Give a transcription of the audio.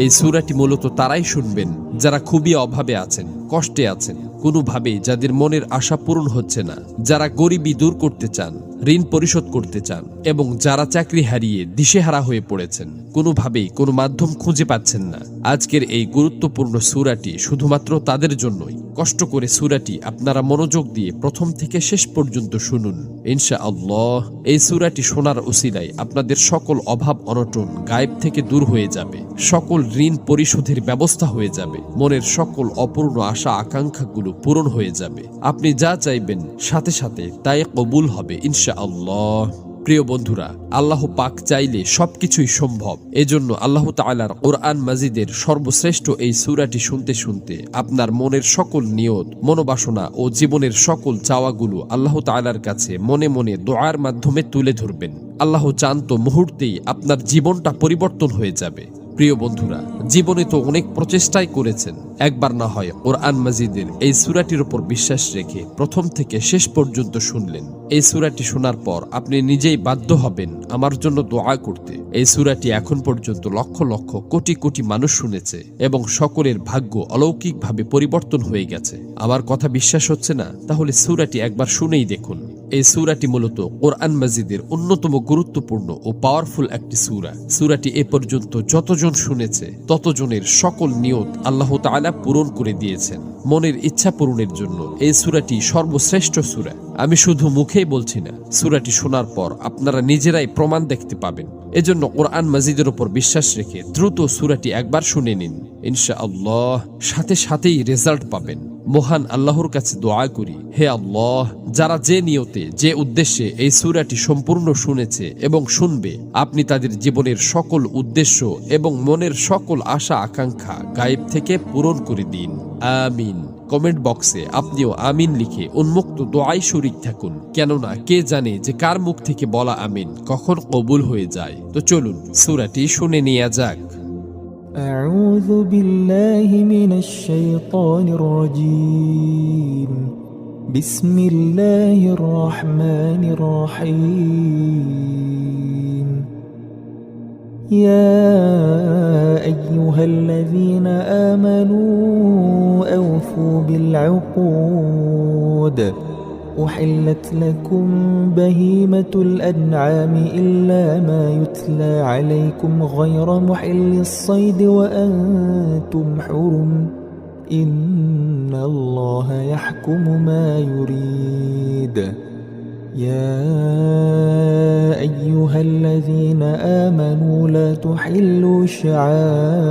এই সূরাটি মূলত তারাই শুনবেন যারা খুবই অভাবে আছেন, কষ্টে আছেন, কোনোভাবেই যাদের মনের আশা পূরণ হচ্ছে না, যারা গরিবি দূর করতে চান, ঋণ পরিশোধ করতে চান, এবং যারা চাকরি হারিয়ে দিশেহারা হয়ে পড়েছেন, কোনোভাবেই কোনো মাধ্যম খুঁজে পাচ্ছেন না। আজকের এই গুরুত্বপূর্ণ সূরাটি শুধুমাত্র তাদের জন্যই। কষ্ট করে সূরাটি আপনারা মনোযোগ দিয়ে প্রথম থেকে শেষ পর্যন্ত শুনুন। ইনশাআল্লাহ এই সূরাটি শোনার উসিলায় আপনাদের সকল অভাব অনটন গায়েব থেকে দূর হয়ে যাবে, সকল ঋণ পরিশোধের ব্যবস্থা হয়ে যাবে, মনের সকল অপূর্ণ আশা আকাঙ্ক্ষাগুলো পূরণ হয়ে যাবে। আপনি যা চাইবেন সাথে সাথে তাই কবুল হবে ইনশাআল্লাহ। প্রিয় বন্ধুরা, আল্লাহ পাক চাইলে সবকিছুই সম্ভব। এজন্য আল্লাহ তাআলার কোরআন মাজিদের সর্বশ্রেষ্ঠ এই সূরাটি শুনতে শুনতে আপনার মনের সকল নিয়ত, মনোবাসনা ও জীবনের সকল চাওয়াগুলো আল্লাহ তাআলার কাছে মনে মনে দোয়ার মাধ্যমে তুলে ধরবেন। আল্লাহ চান তো মুহূর্তেই আপনার জীবনটা পরিবর্তন হয়ে যাবে। প্রিয় বন্ধুরা, জীবনে তো অনেক প্রচেষ্টাই করেছেন, একবার না হয় কোরআন মাজিদের এই সূরাটির উপর বিশ্বাস রেখে প্রথম থেকে শেষ পর্যন্ত শুনলেন। এই সূরাটি শোনার পর আপনি নিজেই বাধ্য হবেন আমার জন্য দোয়া করতে। এই সূরাটি এখন পর্যন্ত লক্ষ লক্ষ কোটি কোটি মানুষ শুনেছে এবং সকলের ভাগ্য অলৌকিকভাবে পরিবর্তন হয়ে গেছে। আমার কথা বিশ্বাস হচ্ছে না? তাহলে সূরাটি একবার শুনেই দেখুন। এই সূরাটি মূলত কোরআন মাজিদের অন্যতম গুরুত্বপূর্ণ ও পাওয়ারফুল একটি সূরা। সূরাটি এ পর্যন্ত যতজন শুনেছে ততজনের সকল নিয়ত আল্লাহ তাআলা পূরণ করে দিয়েছেন। মনের ইচ্ছা পূরণের জন্য এই সূরাটি সর্বশ্রেষ্ঠ সূরা। আমি শুধু মুখেই বলছি না, সূরাটি শোনার পর আপনারা নিজেরাই প্রমাণ দেখতে পাবেন। এজন্য কোরআন মাজিদের উপর বিশ্বাস রেখে দ্রুত সূরাটি একবার শুনে নিন। ইনশাআল্লাহ সাথে সাথেই রেজাল্ট পাবেন। মহান আল্লাহর কাছে দোয়া করি, হে আল্লাহ, যারা যে নিয়তে যে উদ্দেশ্যে এই সূরাটি সম্পূর্ণ শুনেছে এবং শুনবে, আপনি তাদের জীবনের সকল উদ্দেশ্য এবং মনের সকল আশা আকাঙ্ক্ষা গায়েব থেকে পূরণ করে দিন। আমিন। কমেন্ট বক্সে আপনিও আমিন লিখে উন্মুক্ত দোয়ায় শরীক থাকুন, কেননা কে জানে যে কার মুখ থেকে বলা আমিন কখন কবুল হয়ে যায়। তো চলুন সূরাটি শুনে নেওয়া যাক। أعوذ بالله من الشيطان الرجيم بسم الله الرحمن الرحيم يا أيها الذين آمنوا أوفوا بالعقود أحلت لكم بهيمة الأنعام إلا ما يتلى عليكم غير محل الصيد وأنتم حرم إن الله يحكم ما يريد يا أيها الذين آمنوا لا تحلوا شعائر